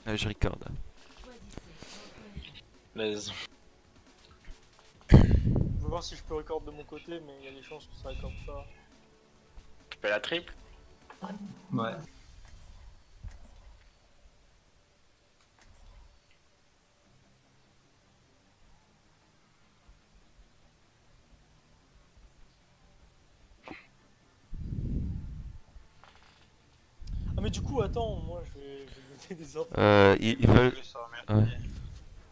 Je record. L'aise. Je vais voir si je peux record de mon côté, mais il y a des chances que ça recorde pas. Tu fais la triple? Ouais. Ah mais du coup attends, moi je vais noter des infos, Ils veulent. Ouais. je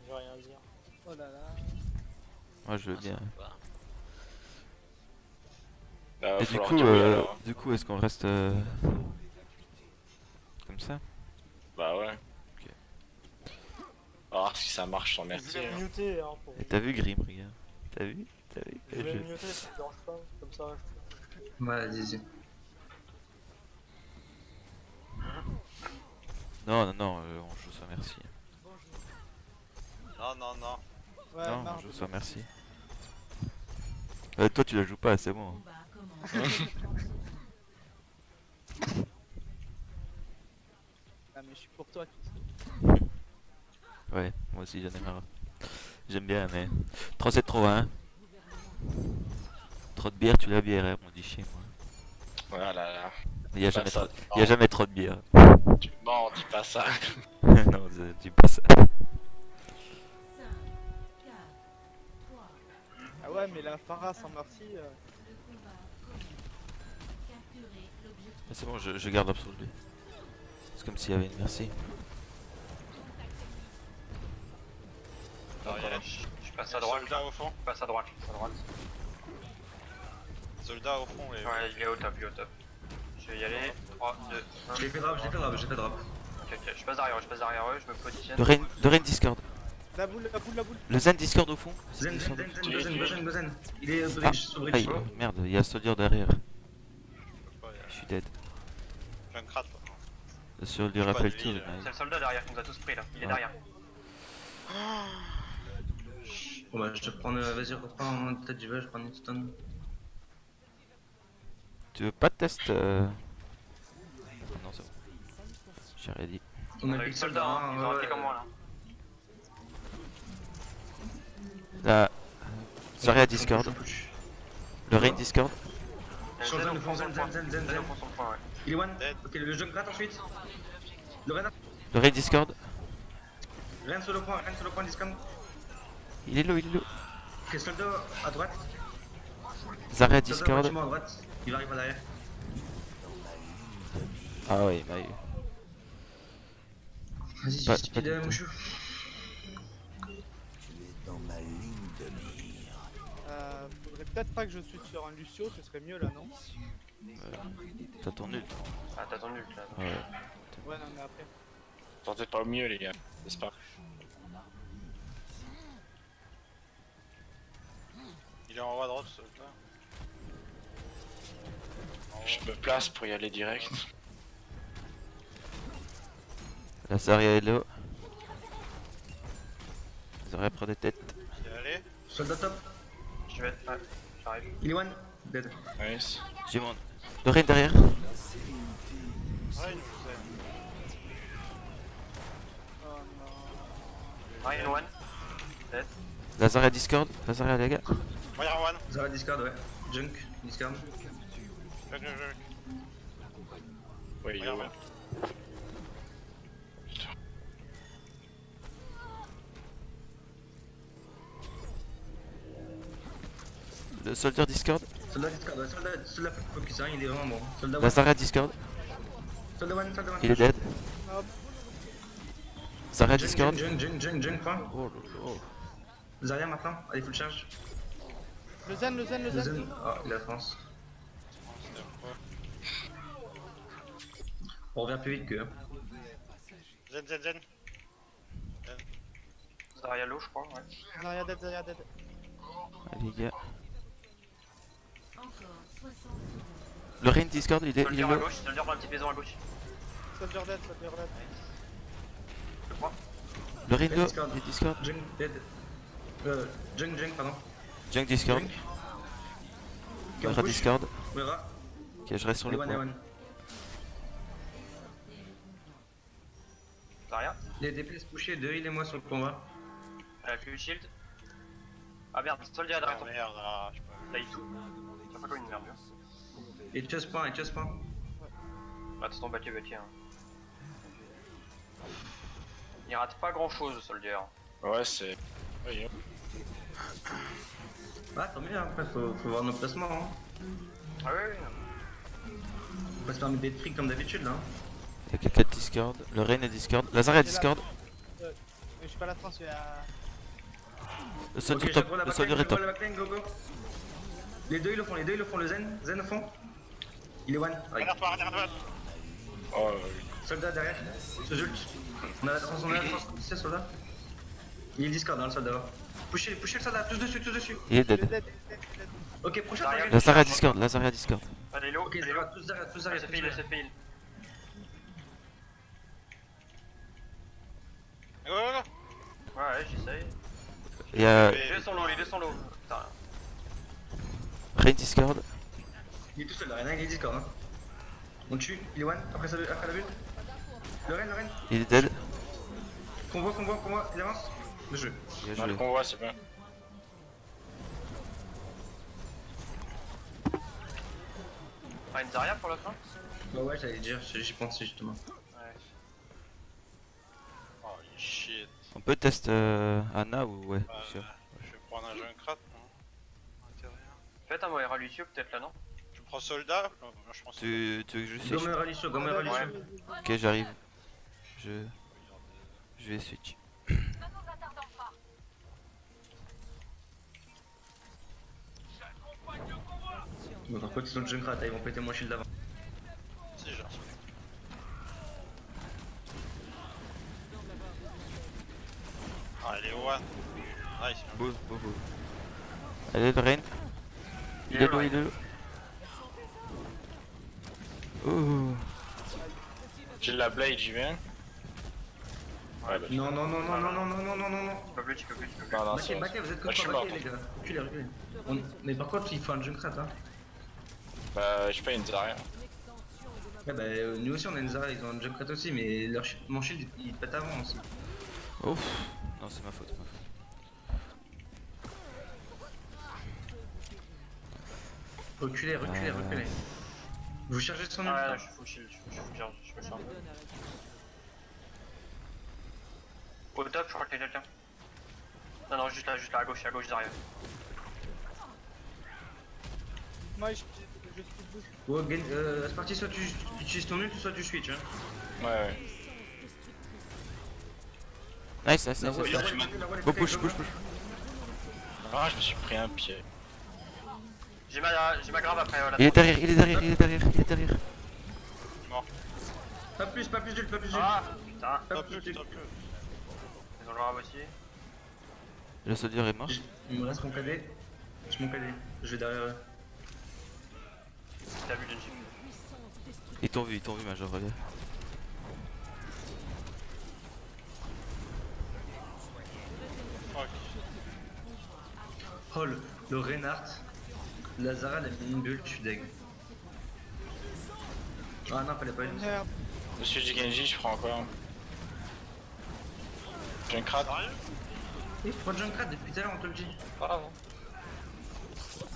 vais rien dire. Oh là là. Moi je veux bien. Bah, Et va falloir dire oui, alors. du coup, est-ce qu'on reste comme ça? Bah ouais. Ok. On va voir si ça marche sans Je merci. vais me muter hein pour. Et t'as vu Grim, regarde. T'as vu? T'as vu? Je vais me muter, ça te dérange pas, comme ça. Ouais, vas-y. Non, non, non, on joue sans merci. Non, non, non. Ouais, Non, on marre joue de- sans merci. Toi, tu la joues pas, c'est bon. Ah, mais je suis pour toi. Ouais, moi aussi j'en ai marre. J'aime bien, mais trop c'est trop, hein. Trop de bière, tu la bière, hein, on dit chez moi. Voilà là. Il y a Bah, jamais, ça- trop... il y a jamais trop de bière. Non, dis pas ça. Non, dis pas ça. Ah ouais, mais la Pharah sans merci. C'est bon, je garde absolu. C'est comme s'il y avait une merci. Alors, il y a la... Je passe à droite. Soldat au fond. Je passe à droite. Je passe à droite. Soldat au fond. Et... Ouais, il est au top, il est au top. Je vais y aller. 3, 2, 1. Je l'ai fait drop, je l'ai fait drop, je l'ai fait drop. Ok, ok. Je passe derrière eux, je me positionne. De Rain Discord. La boule, la boule, la boule. Le Zen Discord au fond. Zen, Discord Zen, au fond. Zen, Zen, Gozen, Gozen. Il est Ah, bridge, sous bridge. aïe, merde, il y a Soldier derrière. Je suis dead. J'ai un crat. Le Soldier J'ai a pas fait de le tour, vie, il C'est le soldat derrière qui nous a tous pris là. Il est Ouais. derrière. Bon bah je te prends, vas-y reprends en tête du bas, je prends une stun. Tu veux pas de test Non, c'est bon. J'ai rien dit. On On a a eu le le soldat, hein. Ils ont raté comme moi là. Là, Zarya Discord. Le Rain Discord. Sur Zen Zen, au fond, sur le point. Zen, Zen au fond, sur le point, ouais. Il est one. Dead. Ok, le Junkrat ensuite. Le Ren, Le Rain Discord. Ren sur le point, discount. Il est low, il est low. Ok, soldat à droite. Zarya Soldat Discord. bâtiment à droite. Il va arriver derrière. Ah ouais, il m'a eu. Vas-y, Pas- j'ai pas speed du tout. mon chou. Faudrait peut-être pas que je switch sur un Lucio, ce serait mieux là, non? T'as ton ult. Ah, t'as ton ult là. Ouais. Ouais, non, mais après. Tentez pas au mieux, les gars. N'est-ce pas? Il est en haut à droite, soldat. Je me place pour y aller direct. La Zarya est low. Zarya prend des têtes. Il est allé. Soldat top. Je vais. Ouais, j'arrive. Il est one. Dead. Nice. J'ai mon. Le Rain derrière. Ouais, il nous aide. Oh non. Ryan one. Dead. La Zarya Discord. La Zarya, les gars. Fire one. Zara discard, ouais. Junk, discard. Junk. Ouais, Fire yo. one. Le Soldier Discord. Soldat discard, ouais. Soldat focus, hein, il est vraiment bon. Soldat La one. Zarya Discord. Soldat one, soldat one. Il est dead. Hop. Zarya Junk, Discord. Junk, point. Oh lolo. Zarya maintenant, allez full charge. Le zen, le zen, le Le zen. Zen, oh, il a France. On revient plus vite que. Zen. Zarya low, je crois, ouais. Zarya dead, Zarya dead. Allez, les gars. Le Rain Discord, il est Soldier à low. gauche, soldier dans la petite maison à gauche. Soldier dead, soldier dead. Je crois. Le Rain low. Discord. Il est Discord. Junk, dead. Junk, pardon. Junk Discord. Junk. Zarya push. Discord. Wera. Ok, je reste sur Il est le one, il est point. one. Zarya. Les DPS pushés, 2 heal et moi sur le combat. Elle a plus de shield. Ah merde, soldat derrière Oh toi. merde, là, je peux. Là il tout. Ça fait comme une merde. Et chest point, et chest point. Bah t'es ton bâti. Hein. Il rate pas grand chose le soldier. Ouais, c'est. Oui, Ah, tant mieux, après, faut voir nos placements. Hein. Ah oui. On va se faire mettre des tricks comme d'habitude là. Hein. Il y a quelqu'un de Discord. Le Rain est Discord. La Zarya est Discord. Mais je suis pas la France, il y a. Le soldier Ok, top. j'avoue la Le soldier est backline, top. la backline, go go. Les deux ils le font, le Zen au fond. Il est one. Ouais. Derrière toi. Oh, Soldat derrière, ce Jult. On a la transformation, soldat. Il est Discord dans le soldat. Pushez le soldat, tous dessus. Il est Il est dead. dead. Ok, prochain Derrière. target. La Zarya Discord. La Zarya Discord. Elle est low. Ok, Elle est ça low. va, tous derrière, Elle s'est fail, elle s'est fail. Go, go, go. Ouais, j'essaye. Il y a Les deux sont low. Putain. Rain Discord. Il est tout seul, le Ren, il est Discord. Hein. On le tue, il est one, après la bulle. Le Ren. Il est dead. Convoi, il avance. Le jeu. Bien dans le joué. convoi, c'est bien. Ah, une Zarya pour la fin. Ouais, j'allais dire, j'y pensais justement. Ouais. Oh shit. On peut tester Anna ou ouais. Sûr. Je vais prendre un Junkrat, non Intérieur. Faites un Moira Lucio peut-être là, non? Tu prends soldat? Non, je prends soldat. Tu veux que je switch? Gomer Alicio, Gomer Alicio. Ok, j'arrive. Je vais switch. Bon, par contre, ils ont le Junkrat, ils vont péter mon shield d'avant. Si, j'ai reçu. Ah, elle est one. Nice. Beau. Allez, le Rain. Il est low. Ouh. J'ai la blade, j'y viens. Ouais, bah, Non. Tu peux plus. non, non, Baquet, vous êtes Moi, je suis contre mort. baquet, les gars. Reculez. Mais par contre, il faut un Junkrat, hein. Bah, je paye une Zarya. Ouais, bah, nous aussi on a une Zara, ils ont un Junkrat aussi, mais mon shield il pète avant aussi. Ouf. Non, c'est ma faute. Reculez. Vous chargez son Ah ouais, ult. je suis full shield, je me charge. Au top, je crois qu'il y a quelqu'un. Non, juste là, à gauche Zarya. Moi, je suis boost. Oh, c'est parti, soit tu utilises ton ult, soit tu switch. Hein. Ouais. Nice. La roue est Go push. Ah, je me suis pris un pied. J'ai ma grave après. La Il est derrière. Pas plus d'ult. Ah putain, Pas Top plus ult, d'ult. top ult. ils ont le grave aussi. Le soldier est mort. Il me reste mon KD. Je vais derrière eux. T'as vu Genji? Ils t'ont vu, Major, regarde. Fuck. Oh, le Reinhardt. La Zara, elle a mis une bulle, je suis deg. Ah non, fallait pas une. Merde. Je suis du Genji, je prends encore. Junkrat. Eh, prends Junkrat depuis tout à l'heure, on te le dit. Il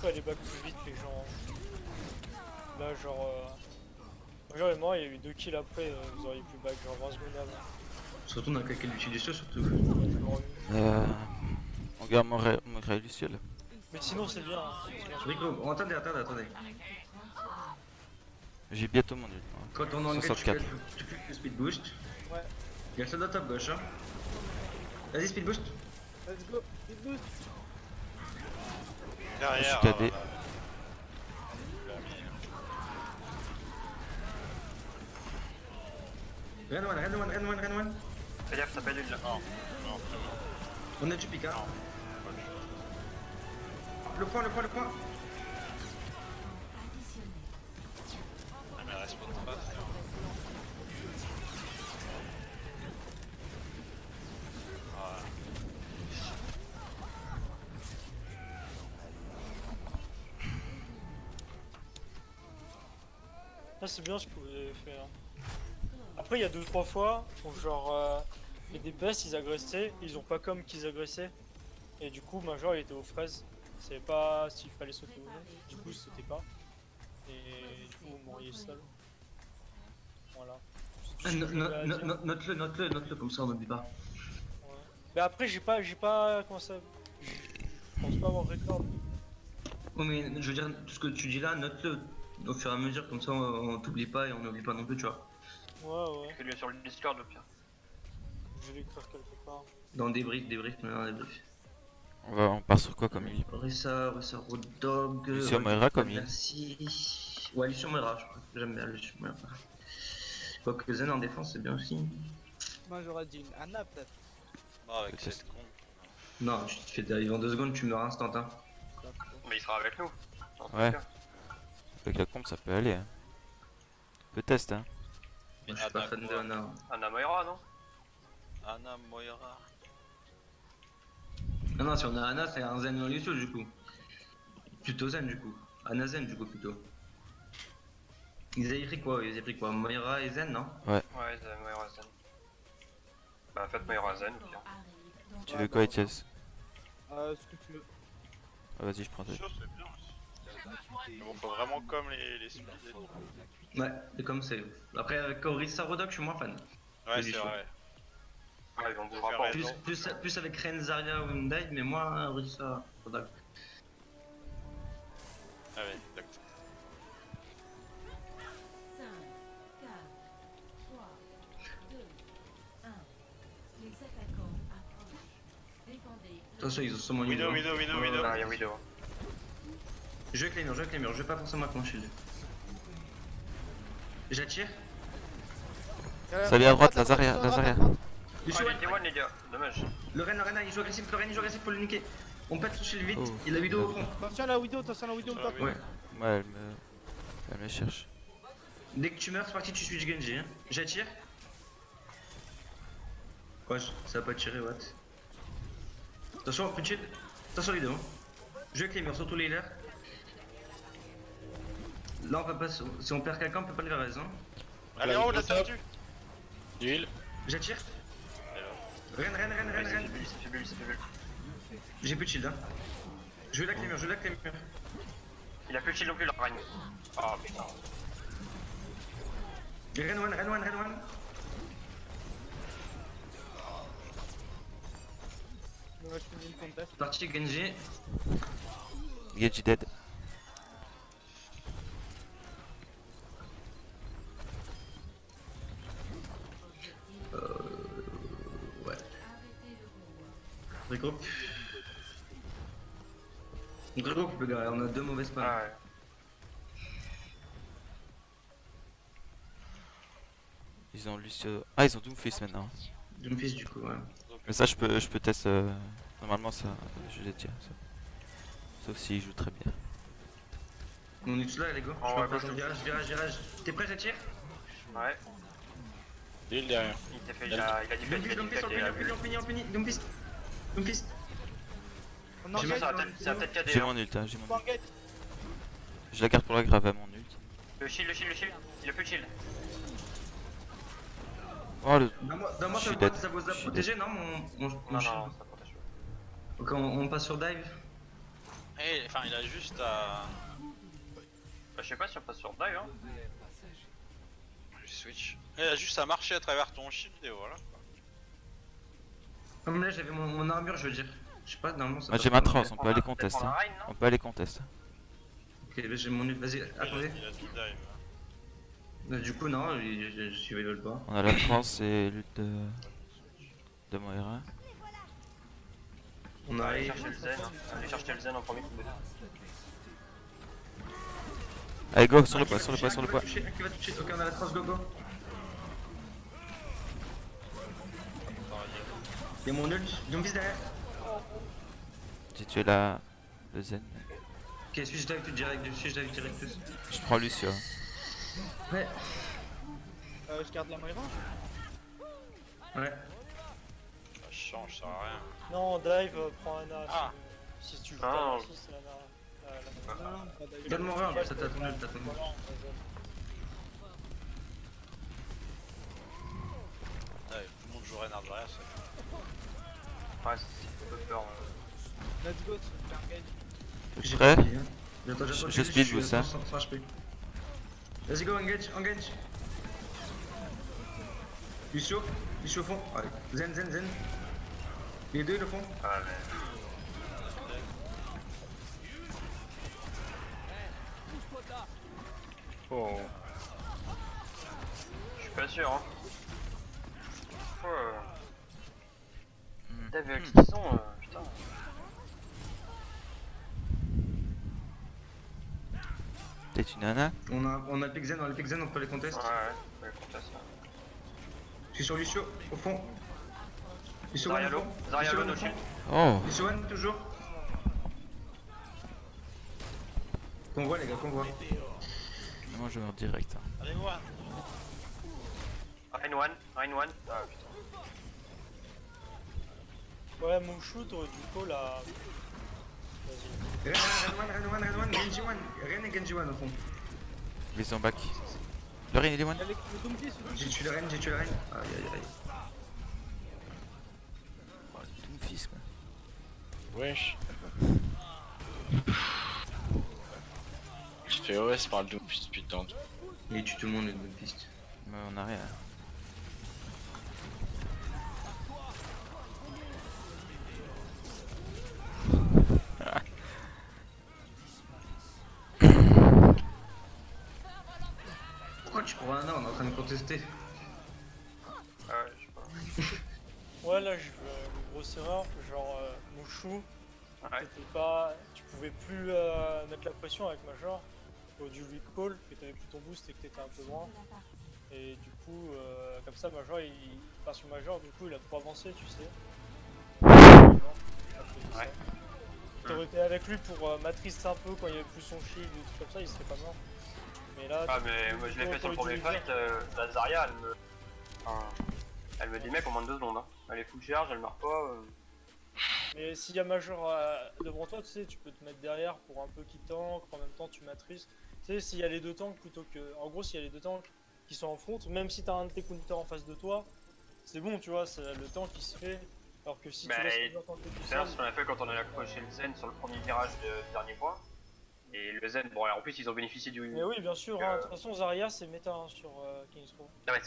faut aller back plus vite, les gens. Là, genre. Genre, et moi, il y a eu 2 kills après, vous auriez pu back genre 20 secondes avant. Surtout dans quelqu'un l'utilisation, surtout. J'aurais eu. On garde mon Ray Lucio là. Mais sinon, c'est bien. Hein. Rico, oh, attendez. J'ai bientôt mon ult. Quand on engage, 64. tu cliques le speed boost. Ouais. Il y a le soldat top gauche. Hein. Vas-y, speed boost. Let's go. Vite boost. Derrière. Je suis KD. Ren one. Fais gaffe, t'as pas d'huile là. Non, très bien. On a du pic, hein. Le point. Ah, mais reste pas. Voilà. Là, c'est bien ce que vous avez fait. Hein. après, il y a 2-3 fois où genre les DPS ils agressaient, ils ont pas comme qu'ils agressaient. Et du coup, Major il était aux fraises. Il savait pas s'il fallait sauter ou non. Du coup, il sautait pas. Et du coup, vous mouriez seul. Voilà. C'est tout ce que j'avais à dire. Note-le, comme ça on n'oublie pas. Ouais. Mais après, j'ai pas. Comment ça. Je pense pas avoir record. Oui, mais je veux dire, tout ce que tu dis là, note-le au fur et à mesure, comme ça on t'oublie pas et on n'oublie pas non plus, tu vois. Ouais. Fais-le sur le Discord, au pire. Je vais l'écrire quelque part. Dans le débrief, dans le débrief. On part sur quoi comme île? Ressa, Road Dog. Lucio Moira comme île. Merci. Ouais, Lucio Moira, je crois que j'aime bien Lucio Moira. Quoique Zen en défense, c'est bien aussi. Moi j'aurais dit une Anna peut-être. Non, avec Peut-être. cette con. Non, tu te fais dériver en 2 secondes, tu meurs instant. Hein. Mais il sera avec nous. dans tous Ouais. les cas. Avec la combe, ça peut aller. Hein. Peut-être, hein. Moi, je suis pas fan de Anna. Anna Moira, non? Anna Moira. Non, si on a Anna, c'est un Zen ou un Lucio du coup. Plutôt Zen du coup. Anna Zen du coup plutôt. Ils avaient pris quoi Moira et Zen, non? Ouais, Moira Zen. Bah, faites Moira Zen, ou pire. Tu veux quoi, Etienne? Ce que tu veux. Ah, vas-y, je prends ça. Chaud, c'est bien aussi. Mais bon, faut vraiment comme les splits. Ouais, et comme c'est. Après, avec Orisa Rodok, je suis moins fan. Ouais, C'est c'est chaud. vrai. Ouais, ils vont vous faire rapporter. raison. Plus avec Ren, Zarya ou Hyundai, mais moins Orisa Rodok. Ah ouais, exact. 5, 4, 3, 2, 1. Les attaquants approchent. Défendez. Attention, ils ont sûrement une Widow, Widow. Widow. Ah, il y a Widow. Je vais avec les murs, je vais pas forcément avec mon shield. J'attire. Salut à droite, Lazaria. Il Ah, joue il était one, les gars. Dommage. le Ren, il joue agressif, il joue agressif pour le niquer. On pète son shield vite, Oh. il a Widow au fond. Attention à la Widow, au top. Ouais. Ouais, elle me cherche. Dès que tu meurs, c'est parti, tu suis Genji. Hein. J'attire. Ouais, ça va pas tirer, what. Attention, plus de shield. Attention, les deux. Hein. Je vais avec les murs, surtout les healers. Là, on peut pas. Si on perd quelqu'un, on peut pas le faire raison. Allez, en haut, la statue. Heal. J'attire. Ren. C'est fait bulle. J'ai plus de shield. Hein. Je vais avec les murs, Il a plus de shield non plus, la reine. Ah, putain. Ren one. Moi je finis une contest. Parti Genji. Genji dead. Ouais. Regroupe. Regroupe, les gars, on a 2 mauvais spams. Ah, ouais. Ils ont Lucio. Ah, ils ont Doomfist maintenant. Doomfist du coup, ouais. Mais ça, je peux tester. Normalement, ça, je les tiens. Ça. Sauf s'ils jouent très bien. On est tous là, les gars. Oh, Je ouais, pense que virage. T'es prêt, j'attire? Ouais. Heal derrière. Il t'a fait, il a dit fait, il a dit fait, il a vu. on finit. Doomfist. On en J'ai gagne, Ça va peut-être J'ai cader. mon ult, hein, j'ai mon ult. Forget. Je la garde pour la grave à mon ult. Le shield. Il a plus de shield. Oh, le. Dans moi, Je suis ça dead. vous a Je suis protégé, non mon Non, shield. ça protège. Ok, on passe sur dive. Eh, enfin, il a juste à. Bah, je sais pas si on passe sur dive, hein. Switch. Il a juste à marcher à travers ton shield et voilà. Comme là, j'avais mon armure, je veux dire. Je sais pas, normalement ça Moi, passe j'ai ma pas. trance, on peut aller contest. Prendre Hein. la reine, non? On peut aller contest. Ok, bah, j'ai mon ult, vas-y, attendez. Il a tout dive. Du coup, non, je suivais le pas. On a la trance et l'ult de Moira. On Allez arrive. chercher le zen en premier. Allez, go, sur le Un poids, qui sur va le poids, toucher, sur le un poids. qui va toucher. Ok, on a la trace, go. Y'a mon ult, Doomfist derrière. J'ai tué le Zen. Ok, suis-je dive tout direct, plus. Je prends Lucio. Ouais. Je garde la Moira. Ouais. Ça change, ça sert à rien. Non, dive, prends Anna. Ah. Si tu veux Ah. pas, si c'est Anna. Non, pas d'ailleurs. Donne-moi rien, ça t'as ton ult, Voilà, Renard derrière, c'est. Ouais, c'est un peu peur. Let's go, c'est un game. J'ai Prêt pas speed, hein. J'attends, Je speed, suis vous, ça. 100 HP. Vas-y, go, engage, engage. Lucio au fond. Allez. Zen. Les deux le font. Ah, mais. Oh. Je suis pas sûr, hein. T'as vu avec ce qu'ils sont, putain. T'es une nana? On a le pick zen, on peut les contester. Ouais, conteste. Je suis sur Lucio, au fond. Lucio Zarya one au low, fond. Zarya Lucio low, one au no fond. shield. Oh! Lucio one toujours. Convoi les gars, convoi. Moi je meurs direct. Hein. Allez, One. Rain one. Ah putain. Ouais, mon shoot, t'aurais dû call à. Vas-y. Ren one, Genji one. Ren et Genji one au fond. Ils sont back. Le Rain il est one? Allez, le Doomfist, le Doomfist. J'ai tué le Ren. Aïe. Oh, le Doomfist quoi. Wesh. Je fais OS par le Doomfist putain. Il tue tout le monde le Doomfist. Mais on a rien. Pourquoi tu prends un an, on est en train de contester. Ah ouais, je sais pas. Ouais, là, je une grosse erreur. Genre, Mouchou, Ouais. tu pouvais plus mettre la pression avec Major. Au du lui call, que t'avais plus ton boost et que t'étais un peu loin. Et du coup, comme ça, Major, enfin, sur Major, du coup, il a trop avancé, tu sais. Ouais. T'aurais été avec lui pour matrice un peu quand il y avait plus son shield ou tout comme ça, il serait pas mort. Mais là, Ah, mais moi je l'ai fait sur le premier fight, la Zarya elle me. Enfin, elle me démec en moins de 2 secondes. Hein. Elle est full charge, elle meurt pas. Mais s'il y a Major devant toi, tu sais, tu peux te mettre derrière pour un peu qui tank, en même temps tu matrices. Tu sais, s'il y a les deux tanks plutôt que. En gros, s'il y a les deux tanks qui sont en front, même si t'as un de tes counters en face de toi, c'est bon, tu vois, c'est le tank qui se fait. Alors que si Bah, tu laisses et Major tanker tout C'est seul. ce qu'on a fait quand on a accroché le Zen sur le premier virage du dernier point. Et le Zen, bon, en plus ils ont bénéficié du. Mais oui, bien sûr, hein, de toute façon, Zarya c'est méta hein, sur King's Row. Non, mais